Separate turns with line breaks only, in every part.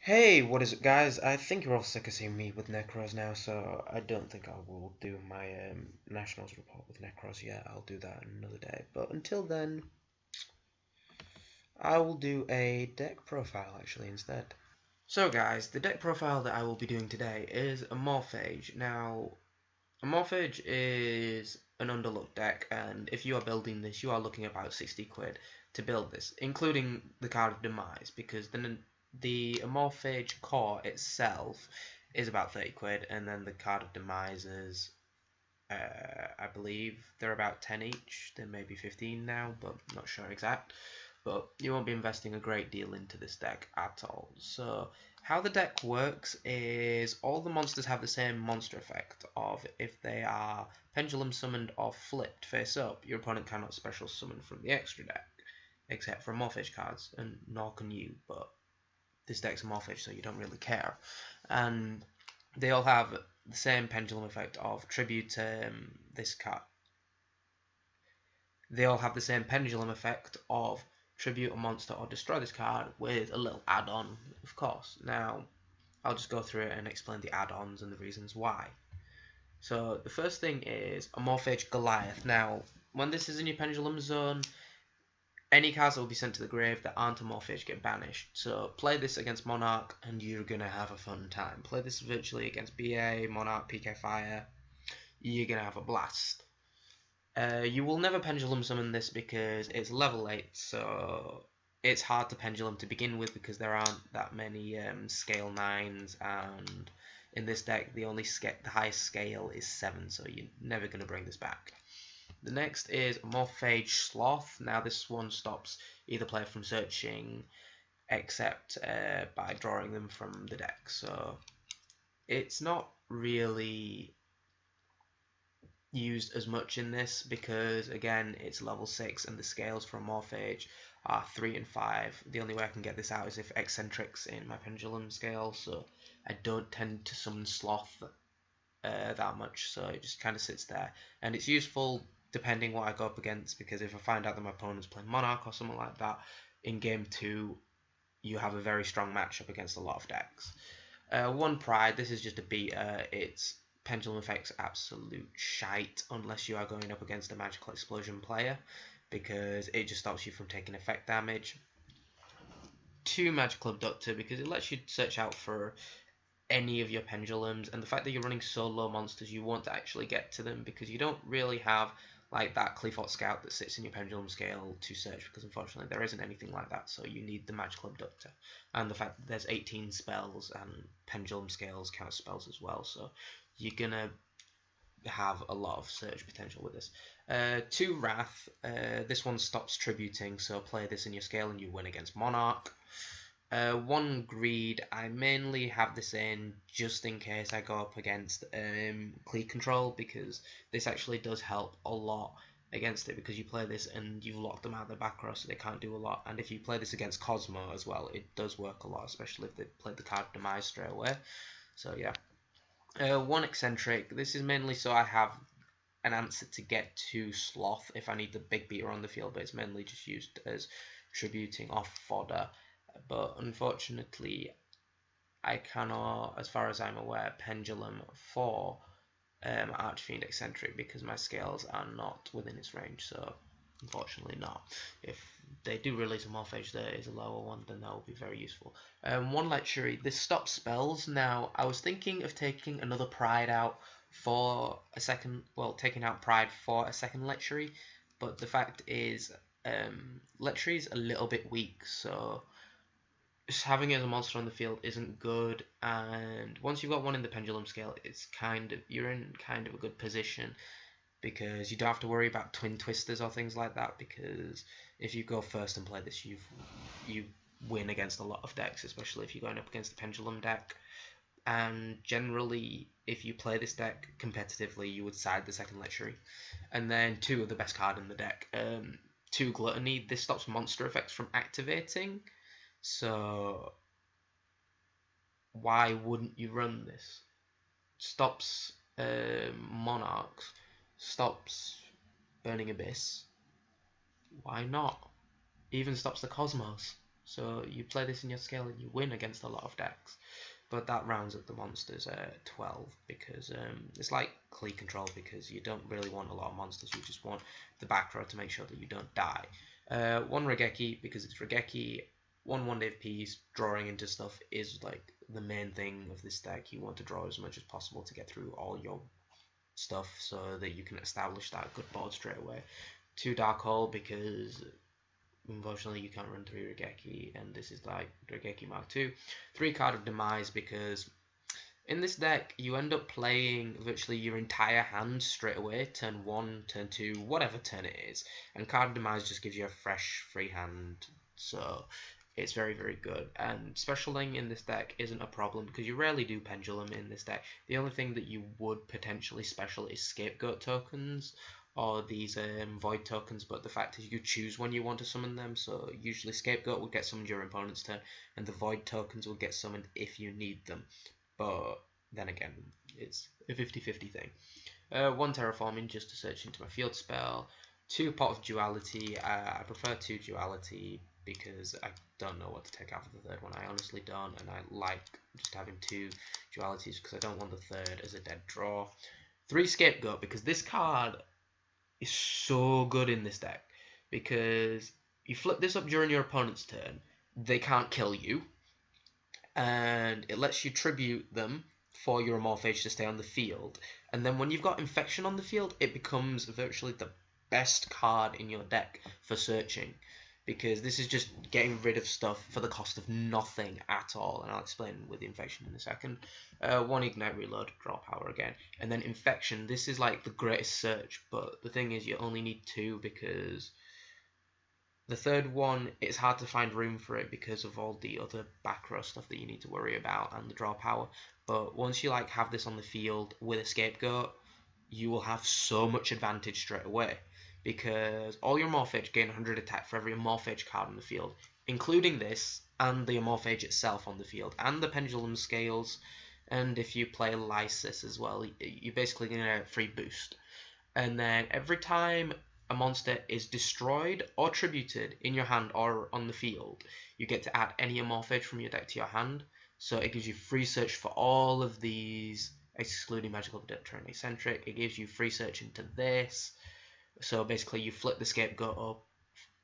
Hey, what is it, guys? I think you're all sick of seeing me with Necros now, so I don't think I will do my Nationals report with Necros yet. I'll do that another day. But until then, I will do a deck profile actually instead. So, guys, the deck profile that I will be doing today is Amorphage. Now, Amorphage is an underlooked deck, and if you are building this, you are looking at about 60 quid to build this, including the card of Demise, because the Amorphage core itself is about 30 quid, and then the card of Demise is, I believe, they're about 10 each. They may be 15 now, but I'm not sure exact. But you won't be investing a great deal into this deck at all. So how the deck works is all the monsters have the same monster effect of if they are pendulum summoned or flipped face up, your opponent cannot special summon from the extra deck, except for Amorphage cards, and nor can you, but this deck's Amorphage, so you don't really care. And they all have the same pendulum effect of tribute this card. They all have the same pendulum effect of tribute a monster or destroy this card with a little add-on, of course. Now, I'll just go through it and explain the add-ons and the reasons why. So, the first thing is Amorphage Goliath. Now, when this is in your pendulum zone, any cards that will be sent to the grave that aren't Amorphage get banished. So, play this against Monarch and you're going to have a fun time. Play this virtually against BA, Monarch, PK Fire, you're going to have a blast. You will never pendulum summon this because it's level 8, so it's hard to pendulum to begin with because there aren't that many scale 9s, and in this deck the highest scale is 7, so you're never going to bring this back. The next is Amorphage Sloth. Now this one stops either player from searching except by drawing them from the deck, so it's not really used as much in this because again it's level 6 and the scales for Amorphage are 3 and 5. The only way I can get this out is if eccentrics in my pendulum scale, so I don't tend to summon Sloth that much, so it just kind of sits there, and it's useful depending what I go up against, because if I find out that my opponent's playing Monarch or something like that in game 2, you have a very strong matchup against a lot of decks. One Pride, this is just a beta. It's pendulum effects absolute shite unless you are going up against a magical explosion player, because it just stops you from taking effect damage. 2 magical abductor, because it lets you search out for any of your pendulums, and the fact that you're running solo monsters, you want to actually get to them because you don't really have like that Cleafort Scout that sits in your pendulum scale to search, because unfortunately there isn't anything like that, so you need the magical abductor, and the fact that there's 18 spells and pendulum scales count spells as well, so you're gonna have a lot of search potential with this. 2 Wrath, this one stops tributing, so play this in your scale and you win against Monarch. 1 Greed, I mainly have this in just in case I go up against Cleat Control, because this actually does help a lot against it, because you play this and you've locked them out of the back row so they can't do a lot, and if you play this against Cosmo as well, it does work a lot, especially if they played the card Demise straight away. So yeah. 1 Eccentric, this is mainly so I have an answer to get to Sloth if I need the big beater on the field, but it's mainly just used as tributing off fodder. But unfortunately, I cannot, as far as I'm aware, pendulum for Archfiend Eccentric because my scales are not within its range, so unfortunately not. If they do release a Morphage that is a lower one, then that will be very useful. 1 Lechery, this stops spells. Now, I was thinking of taking another Pride out for a second, well, taking out Pride for a second Lechery, but the fact is, Lechery is a little bit weak, so just having it as a monster on the field isn't good, and once you've got one in the pendulum scale, you're in kind of a good position, because you don't have to worry about twin twisters or things like that, because if you go first and play this, you win against a lot of decks, especially if you're going up against the pendulum deck. And generally, if you play this deck competitively, you would side the second Lechery. And then 2 of the best card in the deck. 2 Gluttony, this stops monster effects from activating. So why wouldn't you run this? Stops Monarchs, stops Burning Abyss. Why not? Even stops the Cosmos. So you play this in your scale and you win against a lot of decks. But that rounds up the monsters at 12 because it's like Clee Control, because you don't really want a lot of monsters, you just want the Backrow to make sure that you don't die. One Regeki because it's Regeki, one Dave piece, drawing into stuff is like the main thing of this deck. You want to draw as much as possible to get through all your stuff so that you can establish that good board straight away. 2 Dark Hole because unfortunately you can't run 3 Regeki, and this is like Regeki Mark II. 3 Card of Demise because in this deck you end up playing virtually your entire hand straight away, turn 1, turn 2, whatever turn it is, and Card of Demise just gives you a fresh free hand, so it's very, very good. And specialing in this deck isn't a problem because you rarely do Pendulum in this deck. The only thing that you would potentially special is Scapegoat tokens or these Void tokens, but the fact is you choose when you want to summon them, so usually Scapegoat will get summoned your opponent's turn, and the Void tokens will get summoned if you need them. But then again, it's a 50-50 thing. 1 Terraforming just to search into my field spell. 2 Pot of Duality. I prefer 2 Duality because I don't know what to take after the third one. I honestly don't, and I like just having 2 Dualities because I don't want the third as a dead draw. 3 Scapegoat because this card is so good in this deck because you flip this up during your opponent's turn, they can't kill you, and it lets you tribute them for your Amorphage to stay on the field, and then when you've got Infection on the field, it becomes virtually the best card in your deck for searching, because this is just getting rid of stuff for the cost of nothing at all, and I'll explain with the Infection in a second. 1 Ignite Reload, draw power again, and then Infection. This is like the greatest search, but the thing is you only need 2 because the third one, it's hard to find room for it because of all the other back row stuff that you need to worry about and the draw power. But once you like have this on the field with a Scapegoat, you will have so much advantage straight away because all your Amorphage gain 100 attack for every Amorphage card on the field, including this and the Amorphage itself on the field and the Pendulum Scales. And if you play Lysis as well, you're basically going to get a free boost. And then every time a monster is destroyed or tributed in your hand or on the field, you get to add any Amorphage from your deck to your hand. So it gives you free search for all of these, excluding Magical Terran Eccentric. It gives you free search into this. So basically you flip the Scapegoat up,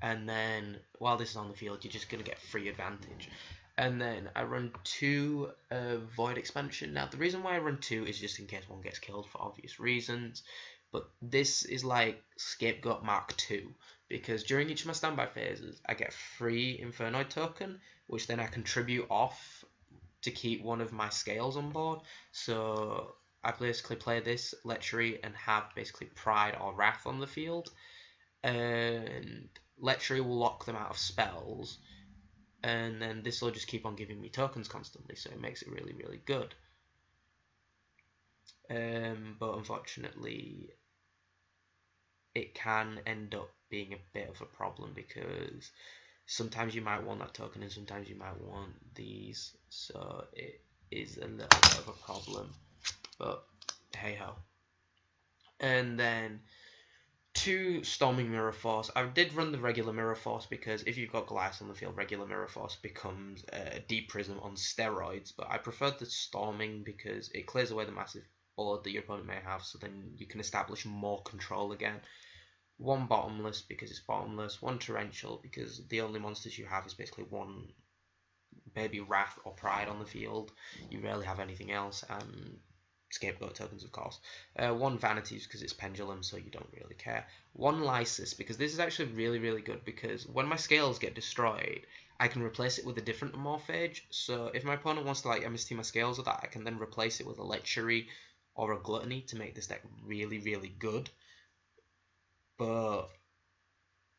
and then while this is on the field, you're just going to get free advantage. And then I run 2 Void Expansion. Now the reason why I run 2 is just in case one gets killed for obvious reasons. But this is like Scapegoat Mark II, because during each of my standby phases, I get free Infernoid token, which then I contribute off to keep one of my scales on board. So I basically play this Lechery and have basically Pride or Wrath on the field, and Lechery will lock them out of spells, and then this will just keep on giving me tokens constantly, so it makes it really, really good. But unfortunately, it can end up being a bit of a problem because sometimes you might want that token and sometimes you might want these, so it is a little bit of a problem, but hey ho. And then 2 Storming Mirror Force. I did run the regular Mirror Force because if you've got Goliath on the field, regular Mirror Force becomes a Deep Prism on steroids, but I preferred the Storming because it clears away the massive board that your opponent may have, so then you can establish more control again. 1 Bottomless because it's bottomless. 1 Torrential because the only monsters you have is basically 1 maybe Wrath or Pride on the field. You rarely have anything else, and Scapegoat tokens, of course. 1 Vanities because it's Pendulum, so you don't really care. 1 Lysis because this is actually really, really good because when my scales get destroyed, I can replace it with a different Amorphage. So if my opponent wants to like MST my scales with that, I can then replace it with a Lechery or a Gluttony to make this deck really, really good. But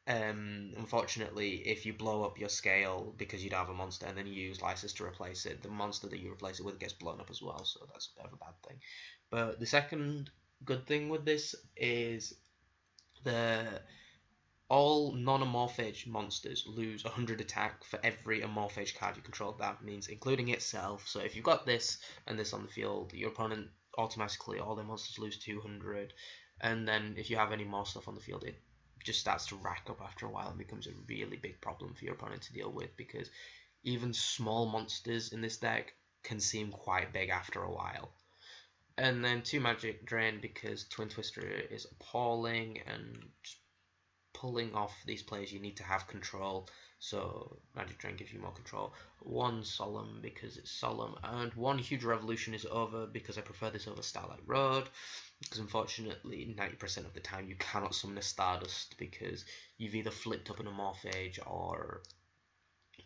unfortunately, if you blow up your scale because you don't have a monster and then you use Lysis to replace it, the monster that you replace it with gets blown up as well, so that's a bit of a bad thing. But the second good thing with this is all non-Amorphage monsters lose 100 attack for every Amorphage card you control. That means including itself. So if you've got this and this on the field, your opponent automatically, all their monsters lose 200. And then if you have any more stuff on the field, it just starts to rack up after a while and becomes a really big problem for your opponent to deal with, because even small monsters in this deck can seem quite big after a while. And then 2 Magic Drain because Twin Twister is appalling, and just pulling off these plays you need to have control, so Magic Drain gives you more control. 1 Solemn because it's solemn, and 1 Huge Revolution is over because I prefer this over Starlight Road, because unfortunately 90% of the time you cannot summon a Stardust because you've either flipped up an Amorphage or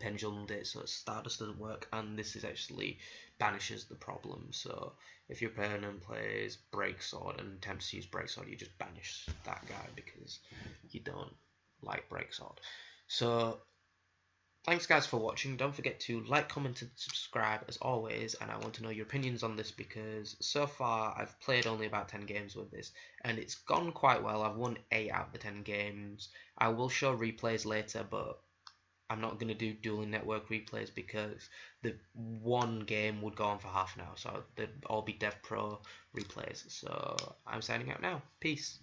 pendulumed it, so Stardust doesn't work, and this is actually banishes the problem. So if your opponent plays Break Sword and attempts to use Break Sword, you just banish that guy because you don't like Break Sword. So thanks guys for watching. Don't forget to like, comment and subscribe as always, and I want to know your opinions on this because so far I've played only about 10 games with this and it's gone quite well. I've won 8 out of the 10 games. I will show replays later, but I'm not going to do dueling network replays because the one game would go on for half an hour, so they'd all be Dev Pro replays. So I'm signing out now. Peace.